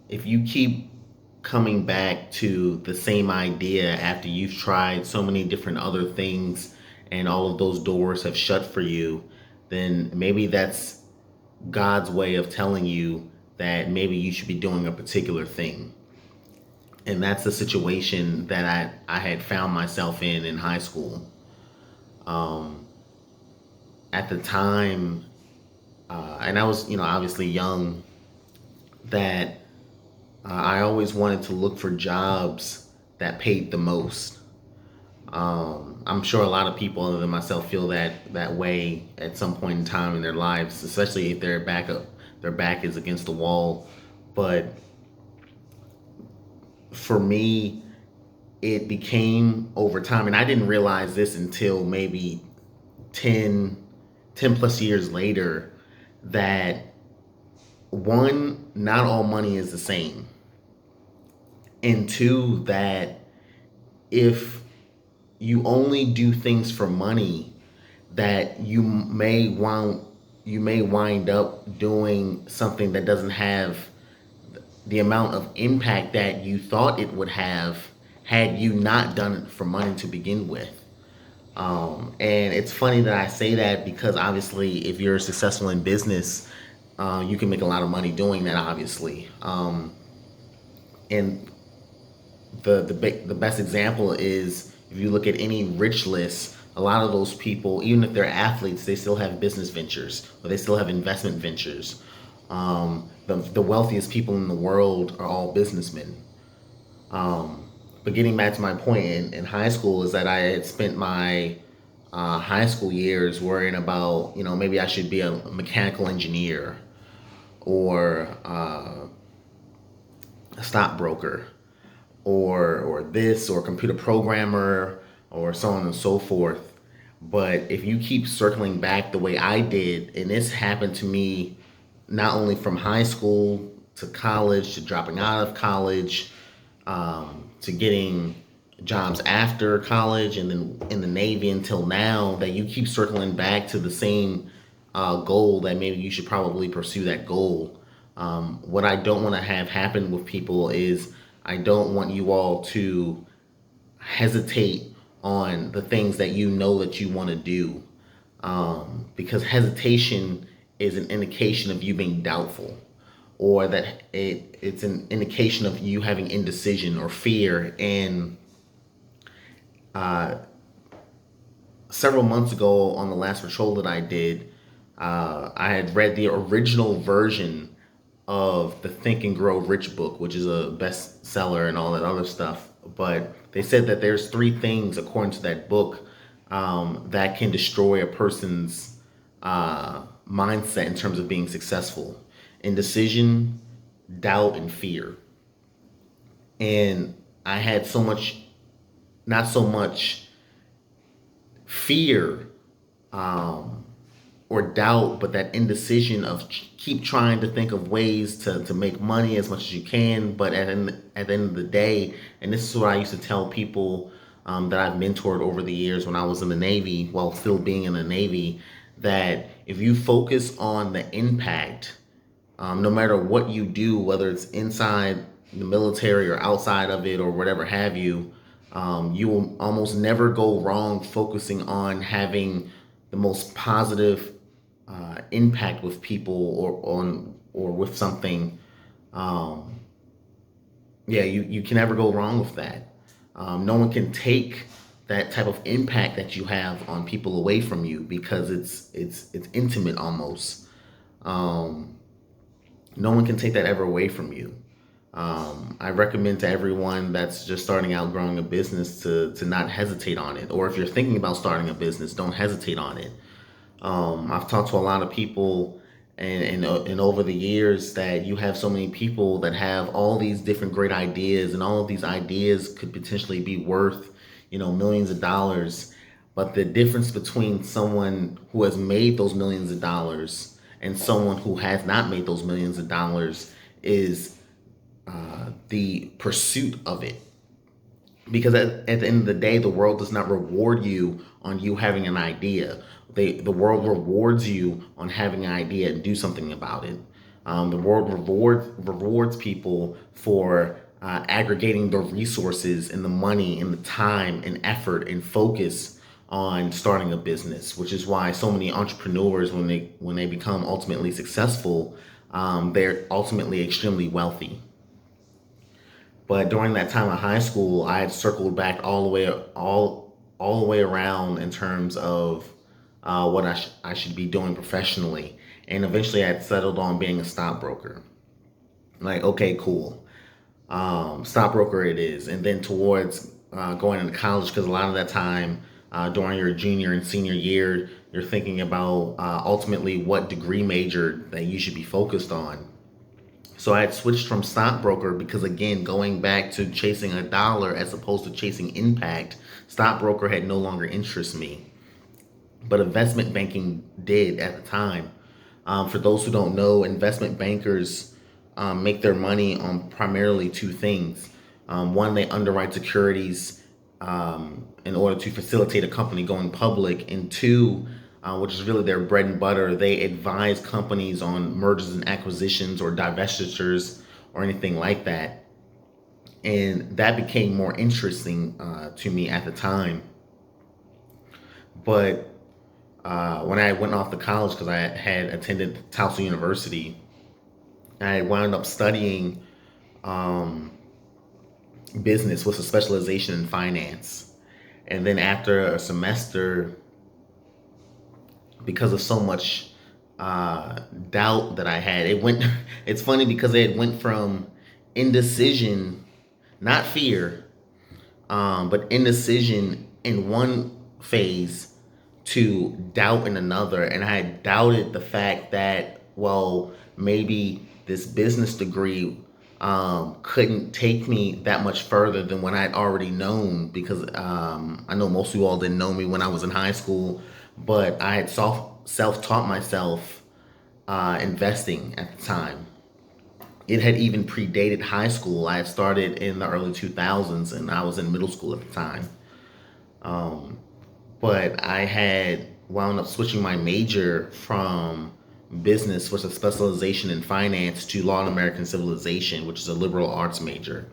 if you keep coming back to the same idea after you've tried so many different other things and all of those doors have shut for you, then maybe that's God's way of telling you that maybe you should be doing a particular thing. And that's the situation that I had found myself in high school. Um, at the time, and I was, obviously young, that I always wanted to look for jobs that paid the most. I'm sure a lot of people other than myself feel that way at some point in time in their lives, especially if their back is against the wall. But for me, it became over time, and I didn't realize this until maybe 10, 10 plus years later, that one, not all money is the same, and two, that if you only do things for money, that you may wind up doing something that doesn't have the amount of impact that you thought it would have had you not done it for money to begin with. And it's funny that I say that because obviously, if you're successful in business, you can make a lot of money doing that. Obviously, and the best example is if you look at any rich list. A lot of those people, even if they're athletes, they still have business ventures or they still have investment ventures. The wealthiest people in the world are all businessmen. But getting back to my point in high school is that I had spent my high school years worrying about, maybe I should be a mechanical engineer or a stockbroker or this or computer programmer or so on and so forth. But if you keep circling back the way I did, and this happened to me not only from high school to college to dropping out of college, to getting jobs after college and then in the Navy until now, that you keep circling back to the same goal, that maybe you should probably pursue that goal. What I don't want to have happen with people is I don't want you all to hesitate on the things that you know that you want to do, because hesitation is an indication of you being doubtful, or that it's an indication of you having indecision or fear. And uh, several months ago on the last patrol that I did, I had read the original version of the Think and Grow Rich book, which is a bestseller and all that other stuff. But they said that there's three things, according to that book, that can destroy a person's mindset in terms of being successful: indecision, doubt, and fear. And I had so much, not so much fear, um, or doubt, but that indecision of keep trying to think of ways to make money as much as you can. But at the end of the day, and this is what I used to tell people that I've mentored over the years when I was in the Navy, while still being in the Navy, that if you focus on the impact, no matter what you do, whether it's inside the military or outside of it or whatever have you, you will almost never go wrong focusing on having the most positive impact with people or with something. Um, yeah, you can never go wrong with that. No one can take that type of impact that you have on people away from you because it's intimate almost. Um, no one can take that ever away from you. I recommend to everyone that's just starting out growing a business to not hesitate on it. Or if you're thinking about starting a business, don't hesitate on it. I've talked to a lot of people, and over the years, that you have so many people that have all these different great ideas, and all of these ideas could potentially be worth, millions of dollars. But the difference between someone who has made those millions of dollars and someone who has not made those millions of dollars is the pursuit of it. Because at the end of the day, the world does not reward you on you having an idea. The world rewards you on having an idea and do something about it. The world rewards people for aggregating the resources and the money and the time and effort and focus on starting a business, which is why so many entrepreneurs, when they become ultimately successful, they're ultimately extremely wealthy. But during that time of high school, I had circled back all the way around in terms of what I should be doing professionally, and eventually I had settled on being a stockbroker. Like, okay, cool, stockbroker it is. And then towards going into college, because a lot of that time during your junior and senior year, you're thinking about ultimately what degree major that you should be focused on. So I had switched from stockbroker because, again, going back to chasing a dollar as opposed to chasing impact, stockbroker had no longer interest me. But investment banking did at the time. For those who don't know, investment bankers make their money on primarily two things. One, they underwrite securities in order to facilitate a company going public, and two, which is really their bread and butter, they advise companies on mergers and acquisitions or divestitures or anything like that. And that became more interesting to me at the time. But when I went off to college, because I had attended Towson University, I wound up studying um, business with a specialization in finance. And then after a semester, because of so much doubt that I had, it went. It's funny because it went from indecision, not fear, but indecision in one phase to doubt in another. And I had doubted the fact that, well, maybe this business degree couldn't take me that much further than what I'd already known, because I know most of you all didn't know me when I was in high school, but I had self taught myself investing at the time. It had even predated high school. I had started in the early 2000s and I was in middle school at the time. Um, but I had wound up switching my major from business with a specialization in finance to law and American civilization, which is a liberal arts major.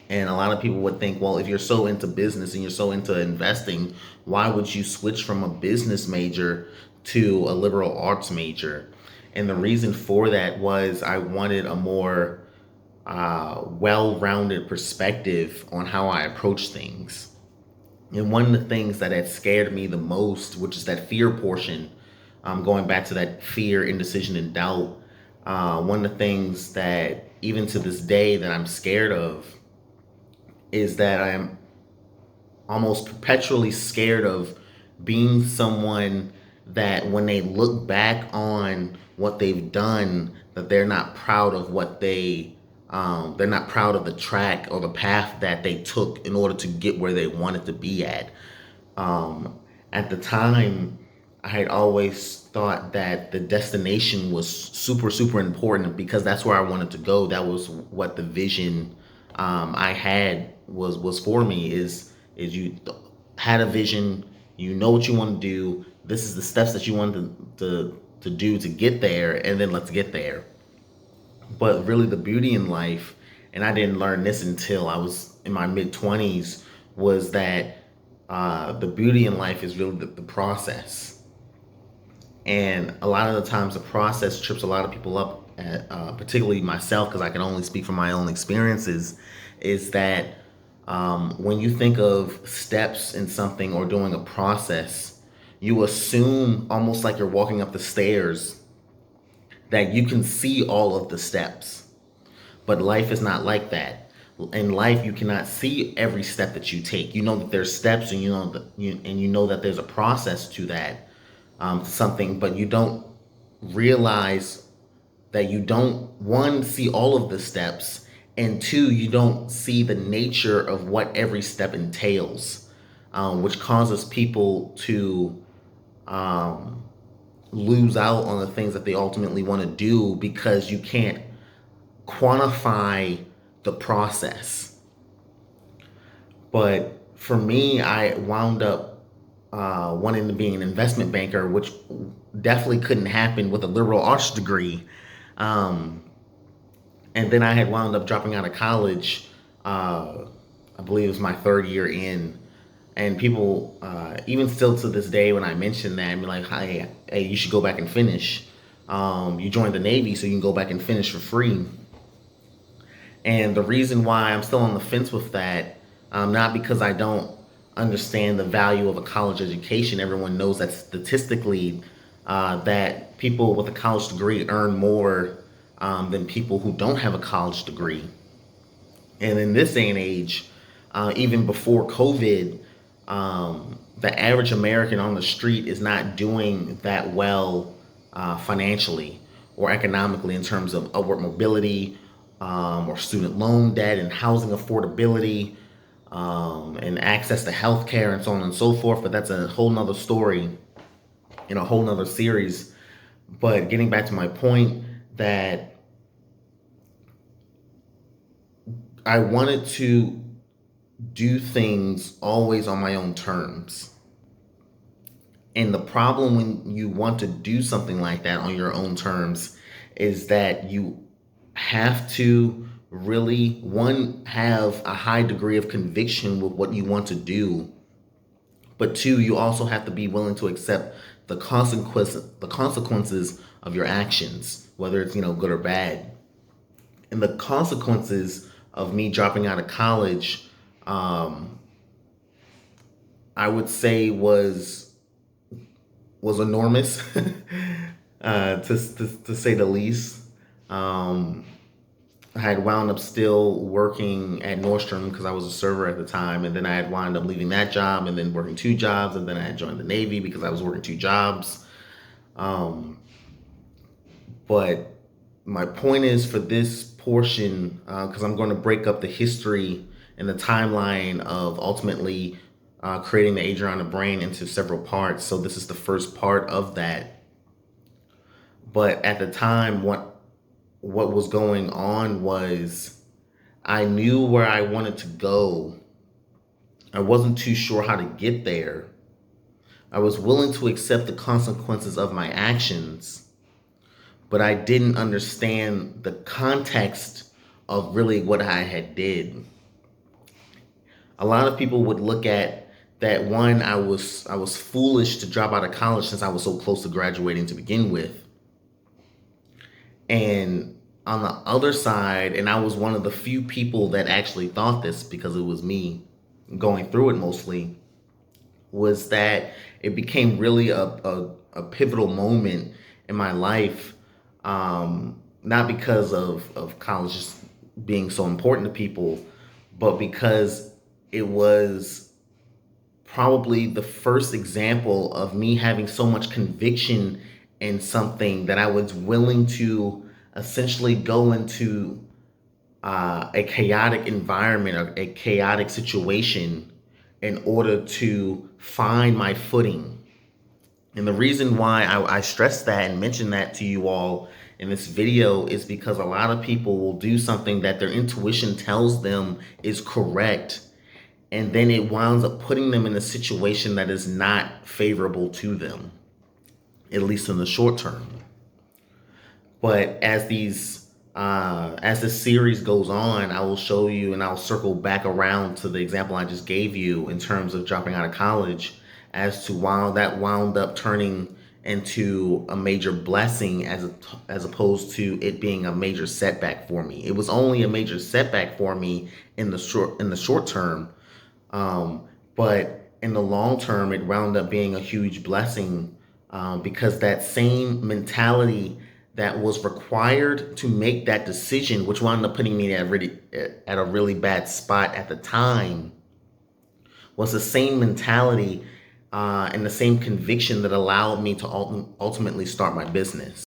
And a lot of people would think, well, if you're so into business and you're so into investing, why would you switch from a business major to a liberal arts major? And the reason for that was I wanted a more well rounded perspective on how I approach things. And one of the things that had scared me the most, which is that fear portion, going back to that fear, indecision, and doubt, one of the things that even to this day that I'm scared of is that I'm almost perpetually scared of being someone that when they look back on what they've done, that they're not proud of they're not proud of the track or the path that they took in order to get where they wanted to be at. Um, at the time, I had always thought that the destination was super important because that's where I wanted to go. That was what the vision I had was for me. Is you had a vision, you know what you want to do. This is the steps that you want to do to get there, and then let's get there. But really, the beauty in life, and I didn't learn this until I was in my mid 20s, was that the beauty in life is really the process. And a lot of the times, the process trips a lot of people up, particularly myself, because I can only speak from my own experiences. Is that when you think of steps in something or doing a process, you assume almost like you're walking up the stairs that you can see all of the steps. But life is not like that. In life, you cannot see every step that you take. You know that there's steps, and you know that there's a process to that something, but you don't realize that you don't, one, see all of the steps, and two, you don't see the nature of what every step entails, which causes people to um, lose out on the things that they ultimately want to do because you can't quantify the process. But for me, I wound up wanting to be an investment banker, which definitely couldn't happen with a liberal arts degree. Um, and then I had wound up dropping out of college. I believe it was my third year in, and people, even still to this day, when I mention that, be like, hey, you should go back and finish. You joined the Navy, so you can go back and finish for free. And the reason why I'm still on the fence with that, not because I don't understand the value of a college education. Everyone knows that statistically, that people with a college degree earn more than people who don't have a college degree. And in this day and age, even before COVID, the average American on the street is not doing that well financially or economically in terms of upward mobility, or student loan debt and housing affordability, and access to healthcare and so on and so forth. But that's a whole nother story in a whole nother series. But getting back to my point, that I wanted to do things always on my own terms. And the problem when you want to do something like that on your own terms is that you have to really, one, have a high degree of conviction with what you want to do, but two, you also have to be willing to accept the consequences of your actions, whether it's good or bad. And the consequences of me dropping out of college, um, I would say was enormous, to say the least. Um, I had wound up still working at Nordstrom because I was a server at the time, and then I had wound up leaving that job and then working two jobs, and then I had joined the Navy because I was working two jobs. Um, but my point is for this portion, because I'm going to break up the history and the timeline of ultimately creating the Adrianna brain into several parts. So this is the first part of that. But at the time, what was going on was I knew where I wanted to go. I wasn't too sure how to get there. I was willing to accept the consequences of my actions, but I didn't understand the context of really what I had did. A lot of people would look at that, one, I was foolish to drop out of college since I was so close to graduating to begin with. And on the other side, and I was one of the few people that actually thought this because it was me going through it mostly, was that it became really a pivotal moment in my life. Not because of college just being so important to people, but because it was probably the first example of me having so much conviction in something that I was willing to essentially go into a chaotic environment or a chaotic situation in order to find my footing. And the reason why I stress that and mention that to you all in this video is because a lot of people will do something that their intuition tells them is correct, and then it winds up putting them in a situation that is not favorable to them, at least in the short term. But as this series goes on, I will show you and I'll circle back around to the example I just gave you in terms of dropping out of college, as to why that wound up turning into a major blessing as opposed to it being a major setback for me. It was only a major setback for me in the short term, but in the long term, it wound up being a huge blessing, because that same mentality that was required to make that decision, which wound up putting me at a really bad spot at the time, was the same mentality and the same conviction that allowed me to ultimately start my business.